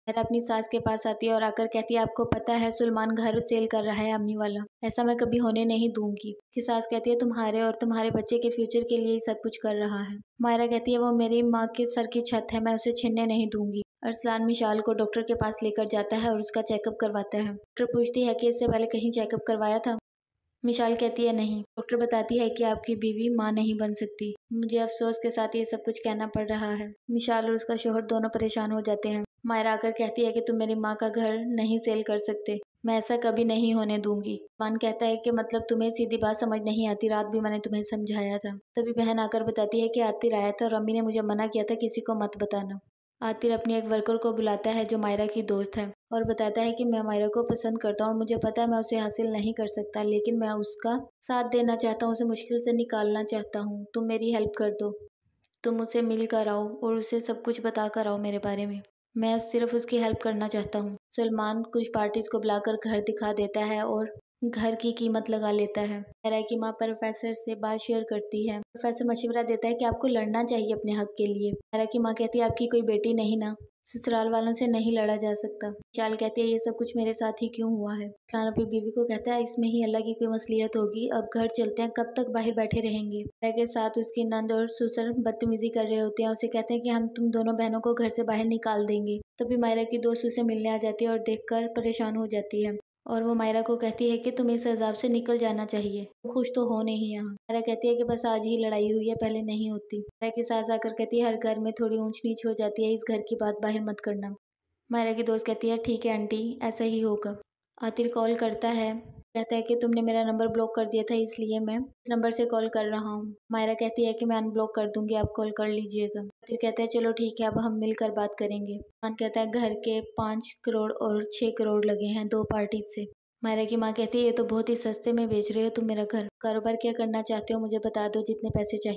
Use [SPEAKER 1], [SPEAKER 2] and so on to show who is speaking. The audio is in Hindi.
[SPEAKER 1] मायरा अपनी सास के पास आती है और आकर कहती है, आपको पता है सुलेमान घर सेल कर रहा है अम्मी वाला, ऐसा मैं कभी होने नहीं दूंगी। कि सास कहती है, तुम्हारे और तुम्हारे बच्चे के फ्यूचर के लिए सब कुछ कर रहा है। मायरा कहती है, वो मेरी माँ के सर की छत है, मैं उसे छीनने नहीं दूंगी। अरसलान मिशाल को डॉक्टर के पास लेकर जाता है और उसका चेकअप करवाता है। डॉक्टर पूछती है कि इससे पहले कहीं चेकअप करवाया था। मिशाल कहती है नहीं। डॉक्टर बताती है कि आपकी बीवी माँ नहीं बन सकती। मुझे अफसोस के साथ ये सब कुछ कहना पड़ रहा है। मिशाल और उसका शोहर दोनों परेशान हो जाते हैं। मायरा आकर कहती है कि तुम मेरी माँ का घर नहीं सेल कर सकते, मैं ऐसा कभी नहीं होने दूंगी। मान कहता है कि मतलब तुम्हें सीधी बात समझ नहीं आती, रात भी मैंने तुम्हें समझाया था। तभी बहन आकर बताती है कि आतिर आया था और अम्मी ने मुझे मना किया था किसी को मत बताना। आतिर अपनी एक वर्कर को बुलाता है जो मायरा की दोस्त है और बताता है कि मैं मायरा को पसंद करता हूँ और मुझे पता है मैं उसे हासिल नहीं कर सकता, लेकिन मैं उसका साथ देना चाहता हूँ, उसे मुश्किल से निकालना चाहता हूँ। तुम मेरी हेल्प कर दो, तुम उसे मिल कर आओ और उसे सब कुछ बता कर आओ मेरे बारे में। मैं सिर्फ उसकी हेल्प करना चाहता हूँ। सलमान कुछ पार्टीज को बुलाकर घर दिखा देता है और घर की कीमत लगा लेता है। मायरा की माँ प्रोफेसर से बात शेयर करती है। प्रोफेसर मशवरा देता है कि आपको लड़ना चाहिए अपने हक के लिए। मायरा की माँ कहती है, आपकी कोई बेटी नहीं ना, ससुराल वालों से नहीं लड़ा जा सकता। विशाल कहती है, ये सब कुछ मेरे साथ ही क्यों हुआ है। सलमान अपनी बीवी को कहता है, इसमें ही अल्लाह की कोई मसलियत होगी, अब घर चलते हैं, कब तक बाहर बैठे रहेंगे। मायरा के साथ उसकी नंद और ससुर बदतमीजी कर रहे होते हैं। उसे कहते हैं कि हम तुम दोनों बहनों को घर से बाहर निकाल देंगे। तभी मायरा की दोस्त उसे मिलने आ जाती है और देखकर परेशान हो जाती है और वो मायरा को कहती है कि तुम्हें इस अजाब से निकल जाना चाहिए, वो खुश तो हो नहीं यहाँ। मायरा कहती है कि बस आज ही लड़ाई हुई है, पहले नहीं होती। मायरा की सास आकर कहती है, हर घर में थोड़ी ऊंच नीच हो जाती है, इस घर की बात बाहर मत करना। मायरा की दोस्त कहती है, ठीक है आंटी, ऐसा ही होगा। आतिर कॉल करता है, कहता है कि तुमने मेरा नंबर ब्लॉक कर दिया था, इसलिए मैं इस नंबर से कॉल कर रहा हूँ। मायरा कहती है कि मैं अनब्लॉक कर दूंगी, आप कॉल कर लीजिएगा। आतिर कहता है, चलो ठीक है, अब हम मिलकर बात करेंगे। मान कहता है, घर के 5 करोड़ और 6 करोड़ लगे हैं 2 पार्टी से। मायरा की माँ कहती है, ये तो बहुत ही सस्ते में बेच रहे हो तुम मेरा घर, कारोबार क्या करना चाहते हो मुझे बता दो, जितने पैसे चाहिए।